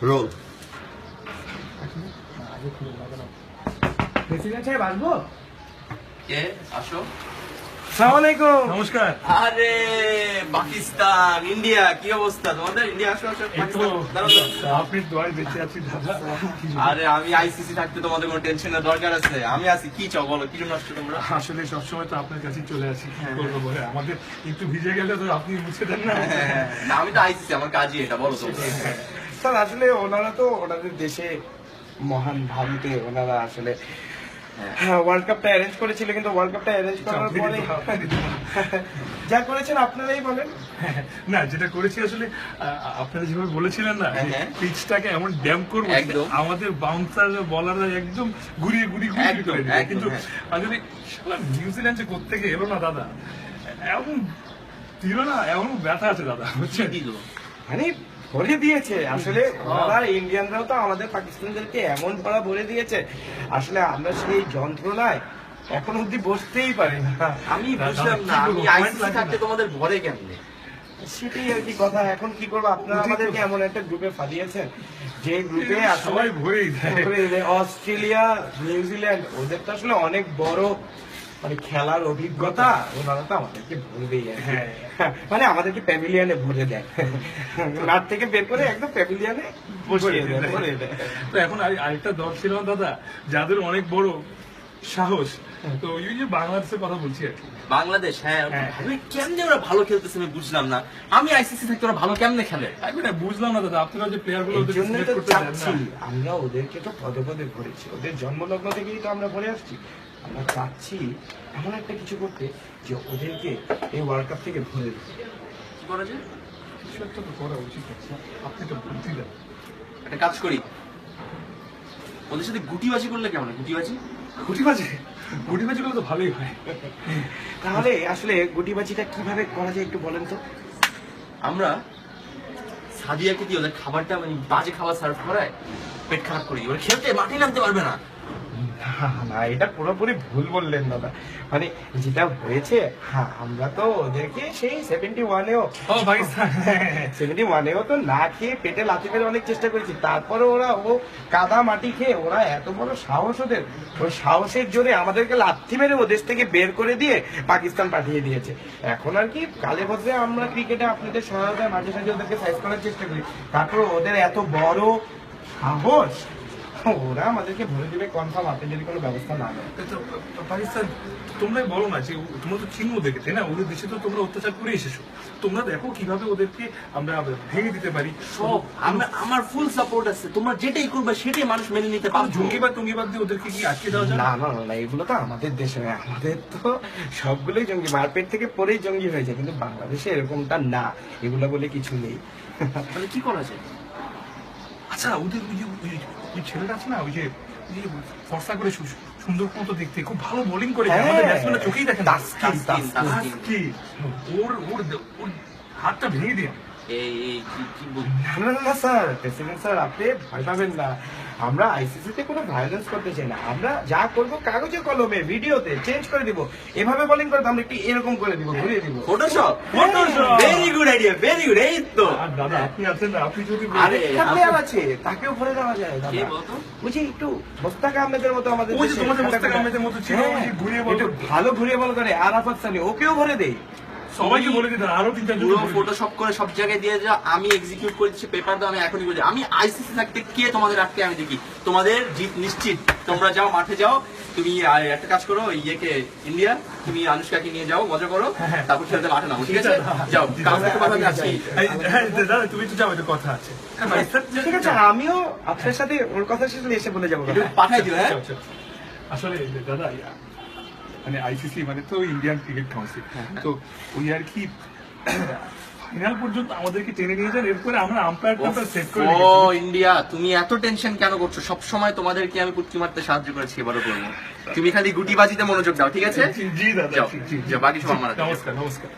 Role. President সাহেব আসবো? কে? আসো। আসসালামু আলাইকুম। নমস্কার। আরে পাকিস্তান, ইন্ডিয়া, কি অবস্থা তোমাদের? ইন্ডিয়া আসো আসো। পাকিস্তান, দাঁড়াও, দাঁড়াও। আপনি দোয়ায় বেঁচে আছি দাদা। আরে আমি আইসিসি থাকতে তোমাদের কোনো টেনশনের দরকার আছে? আমি আছি, কি চাও বলো, কি জন্য আসছো তোমরা? আসলে সবসময় তো আপনার কাছেই চলে আসি, কি করবো বলে। আমাদের একটু ভিজে গেলে তো আপনি মুছে দেন না। না, আমি তো আইসিসি, আমার কাজই এটা, বলো তোমরা। স্যার আসলে ওনারা তো ওনাদের দেশে মহান ভারতে ওনারা আসলে ওয়ার্ল্ড কাপটা অ্যারেঞ্জ করেছিল, কিন্তু ওয়ার্ল্ড কাপটা অ্যারেঞ্জ করার পরে যা করেছেন আপনারাই বলেন। না, যেটা করেছি আসলে আপনারা যেভাবে বলেছিলেন না, হ্যাঁ। পিচটাকে এমন ড্যাম করবো একদম। আমাদের বাউন্সার বলাররা একদম ঘুরিয়ে ঘুরিয়ে ঘুরিয়ে একদম, করে দিবে। একদম, কিন্তু হ্যাঁ। আসলে নিউজিল্যান্ড যে কোত্থেকে এলো না দাদা, এমন দিল না, এমন ব্যথা আছে দাদা, বুঝছেন? দিল। মানে ভরে দিয়েছে আসলে ওনারা। ইন্ডিয়ানরাও তো আমাদের পাকিস্তানিদেরকে এমন ভরা ভরে দিয়েছে, আসলে আমরা সেই যন্ত্রণায় এখন অব্দি বসতেই পারি না। আমি বুঝলাম না, আমি আইসিসি থাকতে তোমাদের ভরে কেমনে? সেটাই আর কি কথা। এখন কি করবো, আপনারা আমাদেরকে এমন একটা গ্রুপে ফাঁদিয়েছেন যে গ্রুপে আসলে সবাই ভরেই দেয়। অস্ট্রেলিয়া, নিউজিল্যান্ড, ওদের তো আসলে অনেক বড় মানে খেলার অভিজ্ঞতা, ওনারা তো আমাদেরকে ভরবেই আর কি। হ্যাঁ। মানে আমাদেরকে প্যাভিলিয়নে ভরে দেয়, মাঠ থেকে বের করে একদম প্যাভিলিয়নে বসিয়ে দেয়, ভরে দেয়। তো এখন আরেকটা দল ছিল না দাদা, যাদের অনেক বড় সাহস। তো ওই যে বাংলাদেশের কথা বলছি আর কি। বাংলাদেশ, হ্যাঁ। হ্যাঁ। ভাবে কেমনে ওরা ভালো খেলতেছে আমি বুঝলাম না। আমি আইসিসি থাকতে ওরা ভালো কেমনে খেলে? আমি না বুঝলাম না দাদা, আপনারা যে প্লেয়ার গুলো এই ওদের জন্যই select তো করতে দেন চাচ্ছি, না। আমরা ওদেরকে তো পদে পদে ভরেছি, ওদের জন্মলগ্ন থেকেই তো আমরা ভরে আসছি। আমরা চাচ্ছি এমন একটা কিছু করতে যে ওদেরকে এই ওয়ার্ল্ড কাপ থেকে ভরে দিতে। কি করা যায়? কিছু একটা তো করা উচিত আছে। আপনি তো বুদ্ধি দেন। একটা কাজ করি, ওদের সাথে গুটিবাজি করলে কেমন হয়? গুটিবাজি গুটিবাজি গুলো তো ভালোই হয়। তাহলে আসলে গুটিবাজিটা কিভাবে করা যায় একটু বলেন তো। আমরা সাদিয়াকে দিয়ে ওদের খাবারটা মানে বাজে খাবার সার্ভ করায় পেট খারাপ করি, ওরা খেলতে মাঠে নামতে পারবে না। না, এটা পুরোপুরি ভুল বললেন দাদা। মানে যেটা হয়েছে, হ্যাঁ আমরা তো ওদেরকে সেই 71-এও ও পাকিস্তান। 71-এও তো না খেয়ে পেটে লাথি মেরে অনেক চেষ্টা করেছি, তারপরে ওরা কাদা মাটি খেয়ে ওরা এত বড় সাহস ওদের, ওই সাহসের জোরে আমাদেরকে লাথি মেরে ও দেশ থেকে বের করে দিয়ে পাকিস্তান পাঠিয়ে দিয়েছে। এখন আর কি কালে বদলে আমরা ক্রিকেটে আপনাদের সহায়তায় মাঝে সাঝে ওদেরকে সাইজ করার চেষ্টা করি, তারপর ওদের এত বড় সাহস, ওরা আমাদেরকে ভরে দিবে কনফার্ম, আপনি যদি কোনো ব্যবস্থা না নেন। তো পাকিস্তান, তোমরাই বলো না যে তোমরা তো চিনো ওদেরকে, তাই না? ওদের দেশে তো তোমরা অত্যাচার করে এসেছো, তোমরা দেখো কিভাবে ওদেরকে আমরা ভেঙে দিতে পারি। সব আমার ফুল সাপোর্ট আছে, তোমরা যেটাই করবে সেটাই মানুষ মেনে নিতে পারবে। জঙ্গিবাদ দিয়ে ওদেরকে কি আটকে দেওয়া যায়? না না না, এগুলো তো আমাদের দেশে নয়, আমাদের তো সবগুলোই জঙ্গি, মারপেট থেকে পরেই জঙ্গি হয়েছে, কিন্তু বাংলাদেশে এরকমটা না, এগুলো বলে কিছু নেই। তাহলে কি করা যায়? আচ্ছা, ওদের ওই ছেলেটা আছে না, ওই যে ফর্সা করে সুন্দর মতো দেখতে, খুব ভালো বোলিং করে, হ্যাঁ। আমাদের ব্যাটসম্যানরা চোখেই দেখে না। তাসকিন, তাসকিন। কি ওর ওর ওর হাতটা ভেঙে দিয়ে। এই কি বল- না না না স্যার, প্রেসিডেন্ট স্যার আপনি ভয় পাবেন না, আমরা আইসিসিতে কোনো ভায়োলেন্স করতে চাই না, আমরা যা করব কাগজে কলমে ভিডিওতে চেঞ্জ করে দিব, এভাবে বোলিং করে আমরা একটু এরকম করে দিব, ঘুরিয়ে দিব। Photoshop, Photoshop। Very good idea, very good. এই তো আর দাদা আপনি আছেন না, আপনি যদি আরে, একটা player আছে, তাকেও ভরে দেওয়া যায় কে দাদা। বলতো? ওই যে একটু মোস্তাক আহমেদের মতো আমাদের ওই যে দেশে তোমাদের একটা মোস্তাক আহমেদের মতো ছিল, হ্যাঁ, ওই যে ঘুরিয়ে বল একটু করতো। ভালো ঘুরিয়ে বল করে আরাফাত সানি, ওকেও ভরে দেই। সবাইকে বলে দিতে আরো 3-4 পুরো জন ফটোশপ করে সব জায়গায় দিয়ে যাও, আমি এক্সিকিউট করে দিচ্ছি, পেপার দাও, আমি এখনই বলি। আমি আইসিসি থাকতে কে তোমাদের আটকে আমি দেখি, তোমাদের জিত নিশ্চিত। তোমরা যাও, মাঠে যাও, তুমি একটা কাজ করো, ইয়েকে ইন্ডিয়া, তুমি আনুষ্কাকে নিয়ে যাও, মজা করো, তারপর খেলতে মাঠে নামো, ঠিক আছে? যাও, কাজ থেকে পাঠাতে আসছি। হ্যাঁ দাদা, তুমি তো যাও, এটা কথা আছে। হ্যাঁ ভাই, স্যার, ঠিক আছে, আমিও আপনার সাথে ওর কথা শেষে এসে বলে যাবো। একটু পাঠাই দিও, হ্যাঁ? আচ্ছা, আচ্ছা। আসলে দাদা মানে আইসিসি মানে তো ইন্ডিয়ান ক্রিকেট কাউন্সিল, তো ওই আর কি ফাইনাল পর্যন্ত আমাদেরকে টেনে নিয়ে যান, এরপরে আমরা আম্পায়ারটা সেট করে ও রেখেছি। ইন্ডিয়া, তুমি এত টেনশন কেন করছো? সব সময় তোমাদেরকে আমি পুটকি মারতে সাহায্য করেছি, এবারও করবো। তুমি খালি গুটিবাজিতে মনোযোগ দাও, ঠিক আছে? জি দাদা, যাও, জি, জি, যাও, বাকি সব আমার হাতে। নমস্কার।